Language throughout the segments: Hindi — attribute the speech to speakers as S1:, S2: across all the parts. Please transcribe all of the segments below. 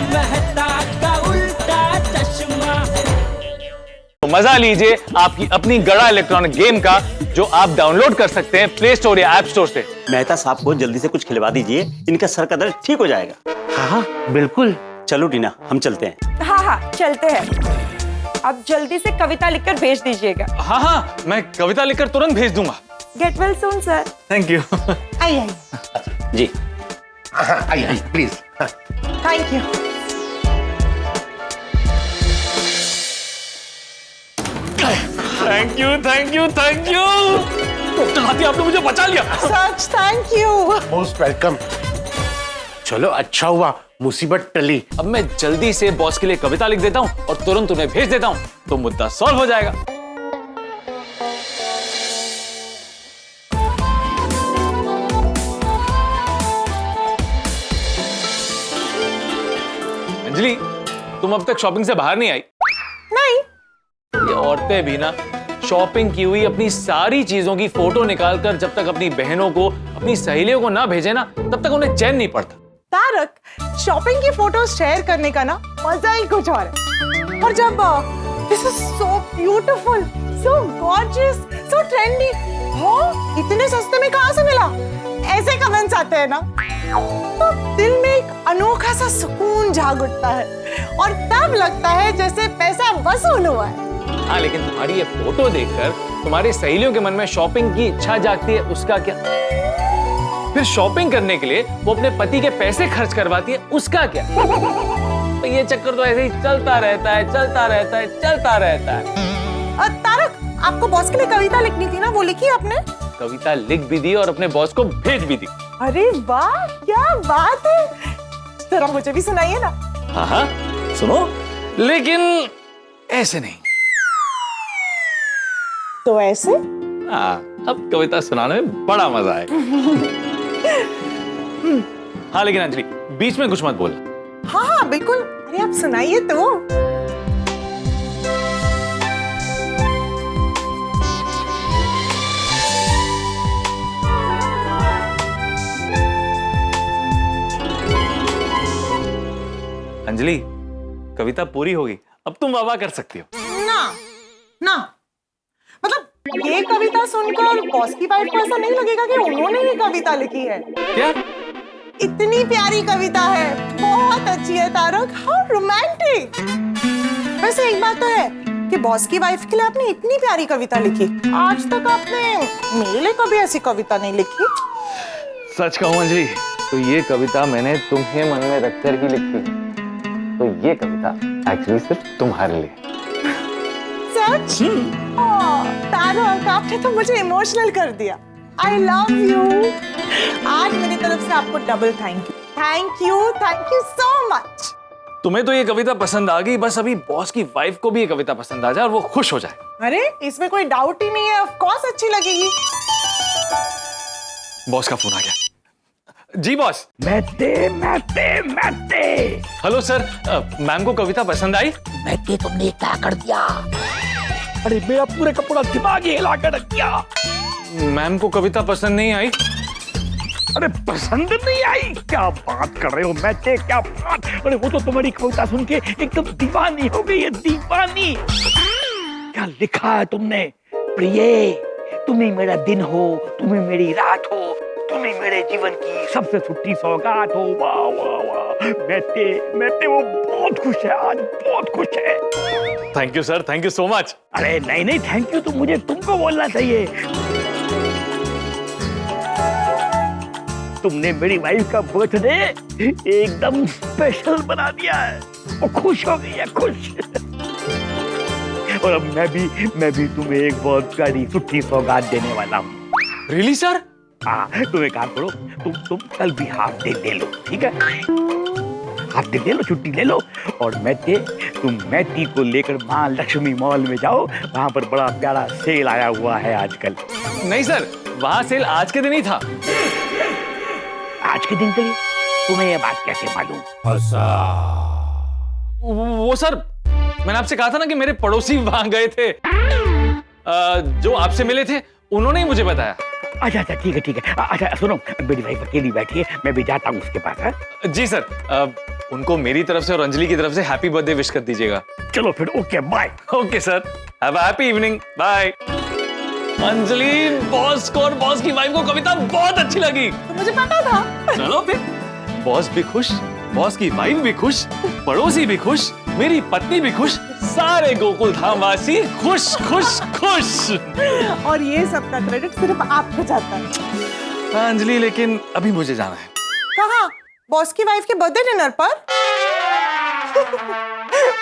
S1: मेहता का उल्टा चश्मा।
S2: तो मजा लीजिए आपकी अपनी गड़ा इलेक्ट्रॉनिक गेम का, जो आप डाउनलोड कर सकते हैं प्ले स्टोर या ऐप स्टोर से।
S3: मेहता साहब को जल्दी से कुछ खिलवा दीजिए, इनका सर का दर्द ठीक हो जाएगा।
S4: हाँ बिल्कुल।
S3: चलो टीना, हम चलते हैं।
S5: हाँ चलते हैं। आप जल्दी से कविता लिखकर भेज दीजिएगा।
S2: हाँ, मैं कविता लिखकर तुरंत भेज दूंगा।
S5: Get well soon sir.
S2: Thank you.
S5: आइए
S3: जी
S4: आइए please.
S5: Thank you.
S2: Thank you thank you thank you. आपने मुझे बचा लिया।
S5: सच थैंक यू।
S4: Most welcome. चलो अच्छा हुआ, मुसीबत टली।
S2: अब मैं जल्दी से बॉस के लिए कविता लिख देता हूँ और तुरंत उन्हें भेज देता हूँ, तो मुद्दा सॉल्व हो जाएगा। अंजलि, तुम अब तक शॉपिंग से बाहर नहीं आई?
S5: नहीं।
S2: ये औरतें भी ना शॉपिंग की हुई अपनी सारी चीजों की फोटो निकालकर जब तक अपनी बहनों को, अपनी सहेलियों को ना भेजे ना, तब तक उन्हें चैन नहीं पड़ता।
S5: तारक, शॉपिंग की फोटो शेयर करने का ना मजा ही कुछ और है। और जब this is so beautiful, so gorgeous, so trendy, हो इतने सस्ते में कहाँ से मिला, ऐसे कमेंट्स आते हैं ना, तो दिल में एक अनोखा सा सुकून जाग उठता है और तब लगता है जैसे पैसा वसूल हुआ है।
S2: हाँ, लेकिन तुम्हारी ये फोटो देखकर तुम्हारी सहेलियों के मन में शॉपिंग की इच्छा जागती है, उसका क्या? फिर शॉपिंग करने के लिए वो अपने पति के पैसे खर्च करवाती है, उसका क्या? तो ये चक्कर तो ऐसे ही चलता रहता है, चलता रहता है, चलता रहता है।
S5: तारक, आपको बॉस के लिए कविता लिखनी थी ना, वो लिखी आपने?
S2: कविता लिख भी दी और अपने बॉस को भेज भी दी।
S5: अरे वाह, क्या बात है। जरा मुझे भी सुनाइए ना।
S2: हाँ, सुनो, लेकिन ऐसे नहीं।
S5: तो ऐसे?
S2: हाँ, अब कविता सुनाने में बड़ा मजा आएगा। हाँ, लेकिन अंजलि, बीच में कुछ मत बोल।
S5: हाँ बिल्कुल। अरे आप सुनाइए तो।
S2: अंजलि, कविता पूरी होगी, अब तुम वाह कर सकती हो।
S5: ना ना, मतलब ये कविता सुनकर बॉस की वाइफ को ऐसा नहीं लगेगा कि उन्होंने ये कविता लिखी है।
S2: क्या?
S5: इतनी प्यारी कविता है, बहुत अच्छी है तारक, हाउ रोमांटिक। वैसे एक बात तो है कि बॉस की वाइफ के लिए आपने इतनी प्यारी कविता लिखी, आज तक आपने मेरे लिए कभी ऐसी कविता नहीं लिखी।
S2: सच कहूं अंजलि, तो ये कविता मैंने तुम्हें मन में रखकर ही लिखी है। तो ये कविता एक्चुअली सिर्फ तुम्हारे लिए।
S5: सच? तारक, आपने तो मुझे इमोशनल कर दिया। I love you। आज मेरी तरफ से आपको double thank you so much।
S2: तुम्हें तो ये कविता पसंद आ गई, बस अभी बॉस की वाइफ को भी ये कविता पसंद आ जाए और वो खुश हो जाए।
S5: अरे इसमें कोई डाउट ही नहीं है, ऑफ कोर्स अच्छी लगेगी।
S2: बॉस का फोन आ गया। जी बॉस।
S6: मैते मैते मैते।
S2: हेलो सर, मैम को कविता पसंद आई?
S6: मैते, तुमने क्या कर दिया? अरे मेरा पूरा कपड़ा दिमाग ही हिला कर रख दिया।
S2: मैम को कविता पसंद नहीं आई?
S6: अरे पसंद नहीं आई? क्या बात कर रहे हो मैते, क्या बात। अरे वो तो तुम्हारी कविता सुन के एकदम दीवानी हो गई है, दीवानी। क्या लिखा है तुमने? प्रिय, तुम ही मेरा दिन हो, तुम ही मेरी रात हो, तुम ही मेरे जीवन की सबसे छुट्टी सौगात हो। वाह वाह वाह। मैते वो बहुत खुश है आज, बहुत खुश है।
S2: Thank you sir, thank you so much.
S6: अरे नहीं नहीं, थैंक यू तो मुझे तुमको बोलना चाहिए। तुमने मेरी वाइफ का बर्थडे एकदम स्पेशल बना दिया है, वो खुश हो गई है, खुश। और अब मैं भी तुम्हें एक बहुत प्यारी छुट्टी सौगात देने वाला हूँ।
S2: Really sir?
S6: हाँ, तुम एक काम करो, तुम कल भी हाफ डे ले लो, ठीक है? हाफ डे ले लो, छुट्टी ले लो। और तुम मैती को लेकर मां लक्ष्मी मॉल में जाओ, वहां पर बड़ा प्यारा सेल आया हुआ है आजकल।
S2: नहीं सर, वहां सेल आज के दिन ही था।
S6: आज के दिन के लिए तुम्हें ये बात कैसे मालूम?
S2: वो सर, मैंने आपसे कहा था ना कि मेरे पड़ोसी वहां गए थे, जो आपसे मिले थे, उन्होंने ही मुझे बताया।
S6: अच्छा अच्छा, ठीक है ठीक है। अच्छा सुनो, मेरी वाइफ अकेली बैठी है, मैं भी जाता हूँ उसके पास। है
S2: जी सर, उनको मेरी तरफ से और अंजलि की तरफ से हैप्पी बर्थडे विश कर दीजिएगा।
S6: चलो फिर okay bye.
S2: Okay sir, have a happy evening, bye. Anjali, boss को और बॉस की वाइफ को कविता बहुत अच्छी लगी।
S5: तो मुझे पता था।
S2: चलो फिर, बॉस भी खुश, बॉस की वाइफ भी खुश, पड़ोसी भी खुश, मेरी पत्नी भी खुश, सारे गोकुल धाम वासी खुश खुश खुश।
S5: और ये सब का क्रेडिट सिर्फ आपको जाता है।
S2: हाँ अंजलि, लेकिन अभी मुझे जाना है।
S5: कहाँ? बॉस की वाइफ के बर्थडे डिनर पर?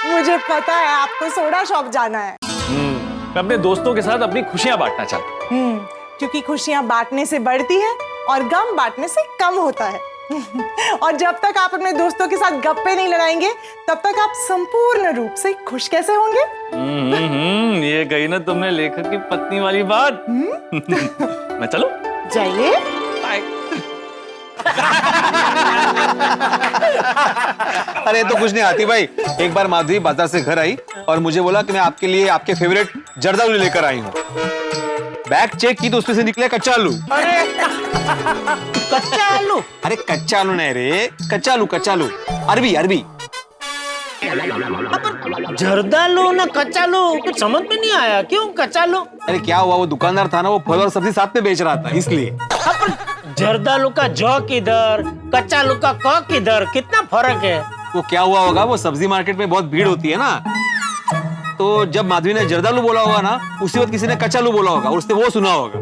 S5: मुझे पता है आपको सोडा शॉप जाना है।
S2: मैं अपने दोस्तों के साथ अपनी खुशियां बांटना चाहता हूँ।
S5: क्योंकि खुशियां बांटने से बढ़ती है और गम बांटने से कम होता है। और जब तक आप अपने दोस्तों के साथ गप्पे नहीं लड़ाएंगे तब तक आप संपूर्ण रूप से खुश कैसे होंगे?
S2: ये कही ना तुमने लेखक की पत्नी वाली बात। मैं चलूं?
S5: जाइए।
S2: बाय।
S7: अरे तो कुछ नहीं आती भाई, एक बार माधवी बाजार से घर आई और मुझे बोला कि मैं आपके लिए आपके फेवरेट जर्दालू लेकर आई हूँ। बैग चेक की तो उसमें से निकले कच्चा आलू।
S4: कच्चा आलू?
S7: अरे कच्चा आलू नहीं रे, कच्चा आलू, कच्चा आलू, अरबी अरबी।
S4: जर्दालू ना कच्चालू, कुछ समझ में नहीं आया, क्यों कच्चालू?
S7: अरे क्या हुआ, वो दुकानदार था ना, वो फल और सब्जी साथ में बेच रहा था इसलिए।
S4: जर्दालू का जौ किधर, कच्चालू का क किधर, कितना फर्क है?
S7: वो क्या हुआ होगा, वो सब्जी मार्केट में बहुत भीड़ होती है ना, तो जब माधवी ने जर्दालू बोला होगा ना, उसी वक्त किसी ने कच्चालू बोला होगा और उसने वो सुना होगा।